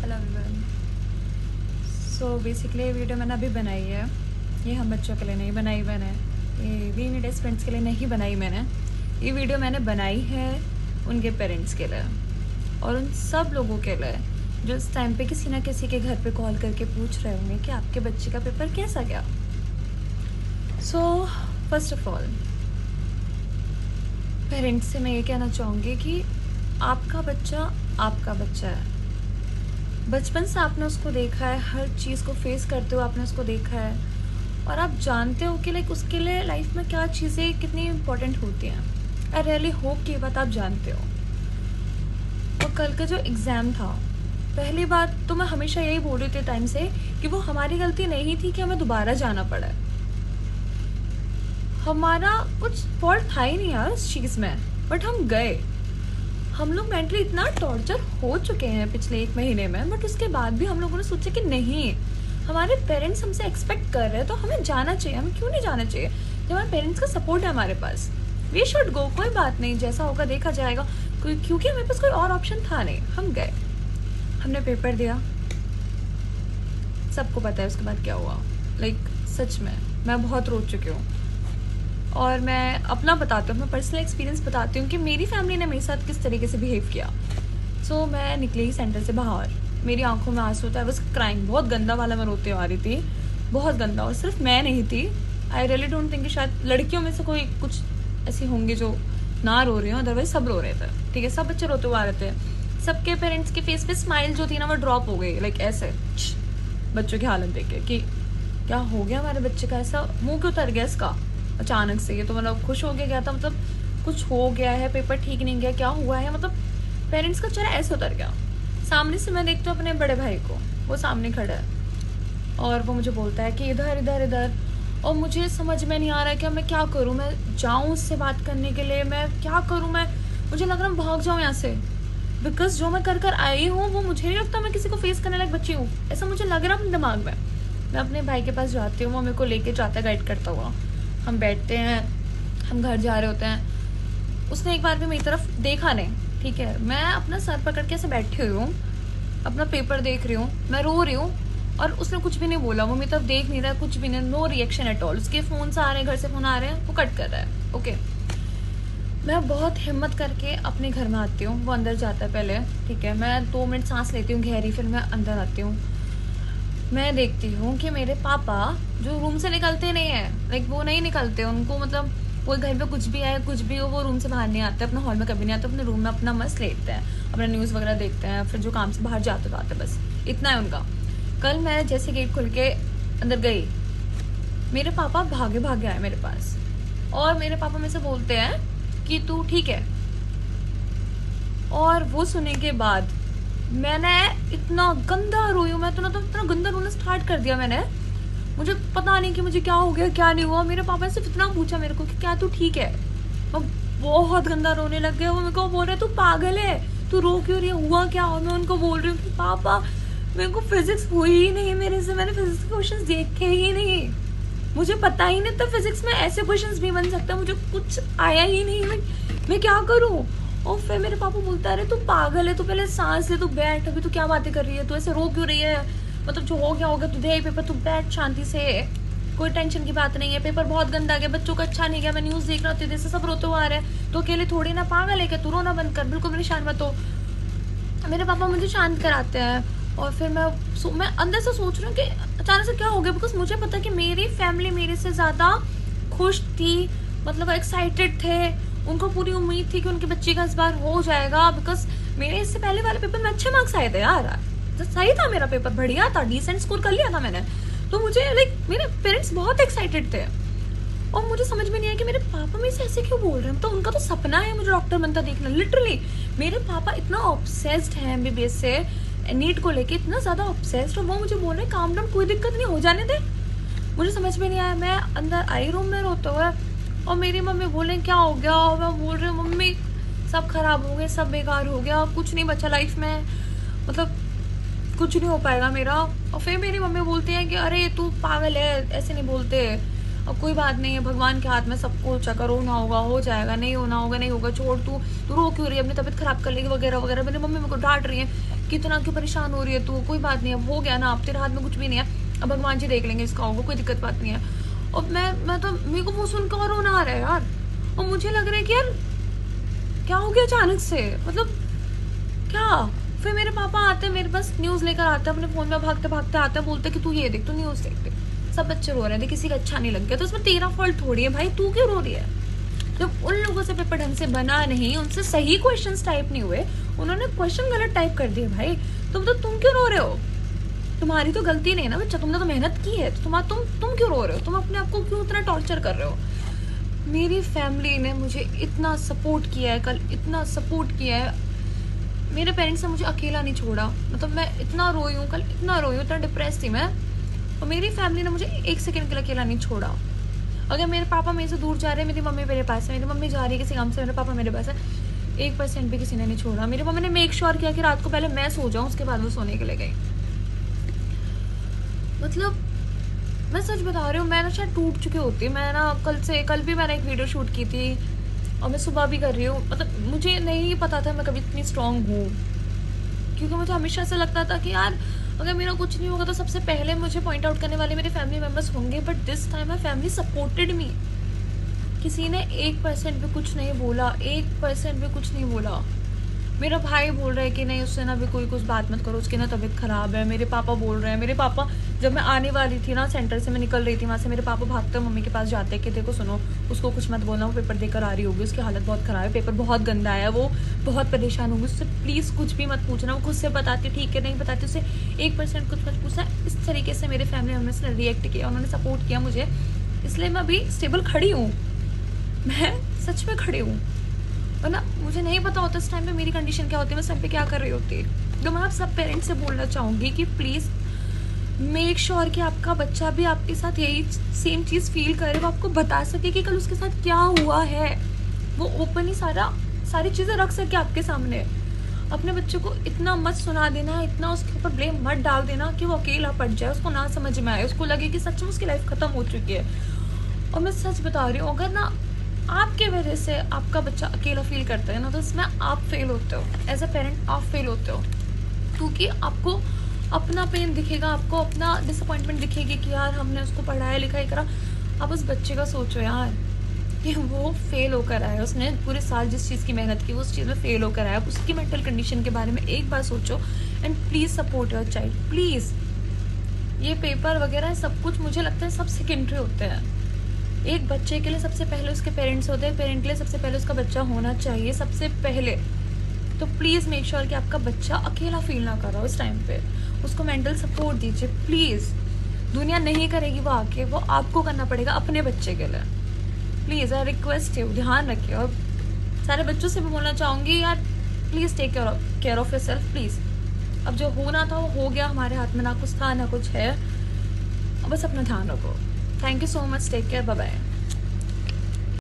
Hello everyone. So basically ये video मैंने अभी बनाई है। ये हम बच्चों के लिए नहीं बनाई मैंने, ये वी नीड फ्रेंड्स के लिए नहीं बनाई मैंने। ये वीडियो मैंने बनाई है उनके पेरेंट्स के लिए और उन सब लोगों के लिए जो इस टाइम पे किसी ना किसी के घर पे कॉल करके पूछ रहे होंगे कि आपके बच्चे का पेपर कैसा गया। So first of all parents से मैं ये कहना चाहूँगी कि आपका बच्चा है। बचपन से आपने उसको देखा है, हर चीज़ को फेस करते हुए आपने उसको देखा है और आप जानते हो कि लाइक उसके लिए लाइफ में क्या चीज़ें कितनी इम्पोर्टेंट होती हैं। आई रियली होप कि ये बात आप जानते हो। और कल का जो एग्ज़ाम था, पहली बात तो मैं हमेशा यही बोल रही थी टाइम से कि वो हमारी गलती नहीं थी कि हमें दोबारा जाना पड़ा। हमारा कुछ फॉल्ट था ही नहीं यार उस चीज़ में, बट हम गए। हम लोग मेंटली इतना टॉर्चर हो चुके हैं पिछले 1 महीने में, बट उसके बाद भी हम लोगों ने सोचा कि नहीं, हमारे पेरेंट्स हमसे एक्सपेक्ट कर रहे हैं तो हमें जाना चाहिए। हमें क्यों नहीं जाना चाहिए जब हमारे पेरेंट्स का सपोर्ट है हमारे पास। वी शुड गो, कोई बात नहीं, जैसा होगा देखा जाएगा। क्योंकि हमारे पास कोई और ऑप्शन था नहीं। हम गए, हमने पेपर दिया, सबको पता है उसके बाद क्या हुआ। लाइक सच में मैं बहुत रो चुकी हूँ और मैं अपना बताती हूँ, अपना पर्सनल एक्सपीरियंस बताती हूँ कि मेरी फैमिली ने मेरे साथ किस तरीके से बिहेव किया। सो मैं निकली सेंटर से बाहर, मेरी आंखों में आंसू था, आई वाज क्राइंग, बहुत गंदा वाला मैं रोते आ रही थी, बहुत गंदा। और सिर्फ मैं नहीं थी, आई रियली डोंट थिंक कि शायद लड़कियों में से कोई कुछ ऐसी होंगी जो ना रो रही हो, अदरवाइज सब रो रहे थे। ठीक है, सब बच्चे रोते हुए आ रहे थे। सबके पेरेंट्स के फेस पे स्माइल जो थी ना वो ड्रॉप हो गई, लाइक ऐसे बच्चों की हालत देख के कि क्या हो गया हमारे बच्चे का, ऐसा मुँह क्यों उतर गया इसका अचानक से। ये तो मतलब खुश हो गया था, मतलब कुछ हो गया है, पेपर ठीक नहीं गया, क्या हुआ है, मतलब पेरेंट्स का चेहरा ऐसे उतर गया। सामने से मैं देखती हूँ अपने बड़े भाई को, वो सामने खड़ा है और वो मुझे बोलता है कि इधर इधर इधर। और मुझे समझ में नहीं आ रहा है कि मैं क्या करूँ। मैं जाऊँ उससे बात करने के लिए, मैं क्या करूँ। मुझे लग रहा है भाग जाऊँ यहाँ से, बिकॉज जो मैं कर आई हूँ वो मुझे नहीं लगता मैं किसी को फेस करने लायक बच्ची हूँ, ऐसा मुझे लग रहा है अपने दिमाग में। मैं अपने भाई के पास जाती हूँ, वो मेरे को लेके जाता है गाइड करता हुआ। हम बैठते हैं, हम घर जा रहे होते हैं। उसने एक बार भी मेरी तरफ देखा नहीं। ठीक है, मैं अपना सर पकड़ के ऐसे बैठी हुई हूँ, अपना पेपर देख रही हूँ, मैं रो रही हूँ और उसने कुछ भी नहीं बोला। वो मेरी तरफ देख नहीं रहा, कुछ भी नहीं, नो रिएक्शन एट ऑल। उसके फ़ोन से आ रहे हैं, घर से फ़ोन आ रहे हैं, वो कट कर रहा है। ओके, मैं बहुत हिम्मत करके अपने घर में आती हूँ। वो अंदर जाता है पहले, ठीक है, मैं 2 मिनट सांस लेती हूँ गहरी, फिर मैं अंदर आती हूँ। मैं देखती हूँ कि मेरे पापा जो रूम से निकलते नहीं है, लाइक वो नहीं निकलते, उनको मतलब वो घर पे कुछ भी आए कुछ भी हो, वो रूम से बाहर नहीं आते, अपना हॉल में कभी नहीं आते, अपने रूम में अपना मस्त लेटते हैं, अपना न्यूज़ वगैरह देखते हैं, फिर जो काम से बाहर जाते तो आते, बस इतना है उनका। कल मैं जैसे गेट खुल के अंदर गई, मेरे पापा भागे भागे आए मेरे पास और मेरे पापा मेरे से बोलते हैं कि तू ठीक है। और वो सुनने के बाद मैंने इतना गंदा रोई हूँ, मैं तो इतना गंदा रोना स्टार्ट कर दिया मैंने। मुझे पता नहीं कि मुझे क्या हो गया क्या नहीं हुआ। मेरे पापा ने सिर्फ इतना पूछा मेरे को कि क्या तू ठीक है। मैं बहुत गंदा रोने लग गया। वो मेरे को बोल रहे तू पागल है, तू रो क्यों रही है, हुआ क्या। और मैं उनको बोल रही हूँ कि पापा मेरे को फिजिक्स हुई ही नहीं मेरे से, मैंने फिजिक्स के क्वेश्चन देखे ही नहीं, मुझे पता ही नहीं था फिजिक्स में ऐसे क्वेश्चन भी बन सकता, मुझे कुछ आया ही नहीं, मैं क्या करूँ। और फिर मेरे पापा बोलता है तू पागल है, तू पहले सांस ले, तू बैठ, अभी तू क्या बातें कर रही है, तू ऐसे रो क्यों रही है, मतलब जो हो गया होगा, तू दे पेपर, तू बैठ शांति से, कोई टेंशन की बात नहीं है, पेपर बहुत गंदा गया, बच्चों का अच्छा नहीं गया, मैं न्यूज़ देख रहा होती जैसे सब रोते हुए आ रहे हैं, तो अकेले थोड़ी ना, पागल है क्या तू, रोना बंद कर, बिल्कुल परेशान मत हो। मेरे पापा मुझे शांत कराते हैं और फिर मैं अंदर से सोच रही हूँ कि अचानक से क्या हो गया, बिकॉज मुझे पता कि मेरी फैमिली मेरे से ज़्यादा खुश थी, मतलब एक्साइटेड थे, उनको पूरी उम्मीद थी कि उनके बच्चे का इस बार हो जाएगा, बिकॉज मेरे इससे पहले वाले पेपर में अच्छे मार्क्स आए थे यार, सही था मेरा पेपर, बढ़िया था, डिसेंट स्कोर कर लिया था मैंने। तो मुझे लाइक मेरे पेरेंट्स बहुत एक्साइटेड थे और मुझे समझ में नहीं आया कि मेरे पापा मेरे से ऐसे क्यों बोल रहे हैं। तो उनका तो सपना है मुझे डॉक्टर बनता देखना, लिटरली मेरे पापा इतना ऑब्सेस्ड है एमबीबीएस से, नीट को लेके इतना ज़्यादा ऑब्सेस्ड, और वो मुझे बोल रहे हैं काम डाउन, कोई दिक्कत नहीं, हो जाने दे। मुझे समझ में नहीं आया। मैं अंदर आई रूम में रोते हुए और मेरी मम्मी बोले क्या हो गया, और मैं बोल रही हूँ मम्मी सब खराब हो गया, सब बेकार हो गया, कुछ नहीं बचा लाइफ में, मतलब कुछ नहीं हो पाएगा मेरा। और फिर मेरी मम्मी बोलती है कि अरे तू पागल है, ऐसे नहीं बोलते, और कोई बात नहीं है, भगवान के हाथ में सब कुछ, अगर होना होगा हो जाएगा, नहीं होना होगा नहीं होगा, छोड़, तू रो क्यों रही है, अपनी तबीयत खराब कर लेगी वगैरह वगैरह। मेरी मम्मी मेरे को डांट रही है कितना क्यों परेशान हो रही है तू, कोई बात नहीं, अब हो गया ना, अब तेरे हाथ में कुछ भी नहीं है, अब भगवान जी देख लेंगे इसका होगा, कोई दिक्कत बात नहीं है। और मैं तो, मेरे को वो सुनकर और रोना आ रहा है यार। और मुझे लग रहा है कि यार क्या हो गया अचानक से, मतलब क्या। फिर मेरे पापा आते हैं मेरे पास, न्यूज़ लेकर आते हैं अपने फ़ोन में, भागते भागते आते हैं, बोलते कि तू ये देख, तू न्यूज़ देख। सब बच्चे रो रहे थे, किसी का अच्छा नहीं लग गया, तो उसमें तेरा फॉल्ट थोड़ी है भाई, तू क्यों रो रही है। जब उन लोगों से पेपर ढंग से बना नहीं, उनसे सही क्वेश्चंस टाइप नहीं हुए, उन्होंने क्वेश्चन गलत टाइप कर दिए भाई, तो तुम क्यों रो रहे हो। तुम्हारी तो गलती नहीं है ना बच्चा, तुमने तो मेहनत की है, तो तुम क्यों रो रहे हो, तुम अपने आप को क्यों इतना टॉर्चर कर रहे हो। मेरी फैमिली ने मुझे इतना सपोर्ट किया है, कल इतना सपोर्ट किया है, मेरे पेरेंट्स ने मुझे अकेला नहीं छोड़ा। मतलब मैं इतना रोई हूँ, कल इतना रोई हूँ, इतना डिप्रेस थी मैं, और मेरी फैमिली ने मुझे एक सेकंड के लिए अकेला नहीं छोड़ा। अगर मेरे पापा मेरे से दूर जा रहे हैं, मेरी मम्मी मेरे पास है, मेरी मम्मी जा रही है किसी काम से, मेरे पापा मेरे पास है, 1% भी किसी ने नहीं छोड़ा। मेरी मम्मी ने मेक श्योर किया कि रात को पहले मैं सो जाऊँ, उसके बाद वो सोने के लिए गई। मतलब मैं सच बता रही हूँ, मैं ना शायद टूट चुकी होती। मैं ना कल भी मैंने एक वीडियो शूट की थी, और मैं सुबह भी कर रही हूँ। मतलब मुझे नहीं पता था मैं कभी इतनी स्ट्रांग हूँ, क्योंकि मुझे हमेशा से लगता था कि यार अगर मेरा कुछ नहीं होगा तो सबसे पहले मुझे पॉइंट आउट करने वाले मेरे फैमिली मेम्बर्स होंगे, but this time my family supported me. किसी ने 1% भी कुछ नहीं बोला, 1% भी कुछ नहीं बोला। मेरा भाई बोल रहा है कि नहीं उससे ना भी कोई कुछ बात मत करो, उसकी ना तबीयत खराब है। मेरे पापा बोल रहे हैं, मेरे पापा जब मैं आने वाली थी ना सेंटर से, मैं निकल रही थी वहाँ से, मेरे पापा भागते मम्मी के पास जाते कि देखो सुनो, उसको कुछ मत बोलना, वो पेपर देकर आ रही होगी, उसकी हालत बहुत ख़राब है, पेपर बहुत गंदा है, वो बहुत परेशान होगी, उससे प्लीज़ कुछ भी मत पूछना, वो खुद से बताती ठीक है, नहीं बताती उससे 1% कुछ मत पूछना। इस तरीके से मेरे फैमिली मेम्बर्स ने रिएक्ट किया, उन्होंने सपोर्ट किया मुझे, इसलिए मैं अभी स्टेबल खड़ी हूँ, मैं सच में खड़ी हूँ। वरना मुझे नहीं पता होता इस टाइम पे मेरी कंडीशन क्या होती है, मैं इस टाइम पे क्या कर रही होती। तो मैं आप सब पेरेंट्स से बोलना चाहूँगी कि प्लीज़ मेक श्योर कि आपका बच्चा भी आपके साथ यही सेम चीज़ फील करे, वो आपको बता सके कि कल उसके साथ क्या हुआ है, वो ओपनली सारी चीज़ें रख सके आपके सामने। अपने बच्चे को इतना मत सुना देना, इतना उसके ऊपर ब्लेम मत डाल देना कि वो अकेला पड़ जाए, उसको ना समझ में आए, उसको लगे कि सच में उसकी लाइफ ख़त्म हो चुकी है। और मैं सच बता रही हूँ, अगर ना आपके वजह से आपका बच्चा अकेला फील करता है ना, तो इसमें आप फेल होते हो, एज अ पेरेंट आप फेल होते हो, क्योंकि आपको अपना पेन दिखेगा, आपको अपना डिसअपॉइंटमेंट दिखेगी कि यार हमने उसको पढ़ाया लिखाई करा। आप उस बच्चे का सोचो यार कि वो फेल होकर आया, उसने पूरे साल जिस चीज़ की मेहनत की वो उस चीज़ में फेल होकर आया। आप उसकी मेंटल कंडीशन के बारे में एक बार सोचो, and please support your child please. ये पेपर वगैरह सब कुछ मुझे लगता है सब सेकेंडरी होते हैं। एक बच्चे के लिए सबसे पहले उसके पेरेंट्स होते हैं, पेरेंट के लिए सबसे पहले उसका बच्चा होना चाहिए सबसे पहले। तो प्लीज़ मेक श्योर कि आपका बच्चा अकेला फील ना कर रहा हो इस टाइम पे, उसको मेंटल सपोर्ट दीजिए प्लीज़। दुनिया नहीं करेगी वो आके, वो आपको करना पड़ेगा अपने बच्चे के लिए। प्लीज़ आई रिक्वेस्ट यू, ध्यान रखिए। और सारे बच्चों से भी बोलना चाहूँगी यार, please take care of yourself please. अब जो होना था वो हो गया, हमारे हाथ में ना कुछ था ना कुछ है, बस अपना ध्यान रखो। Thank you so much, take care, bye bye.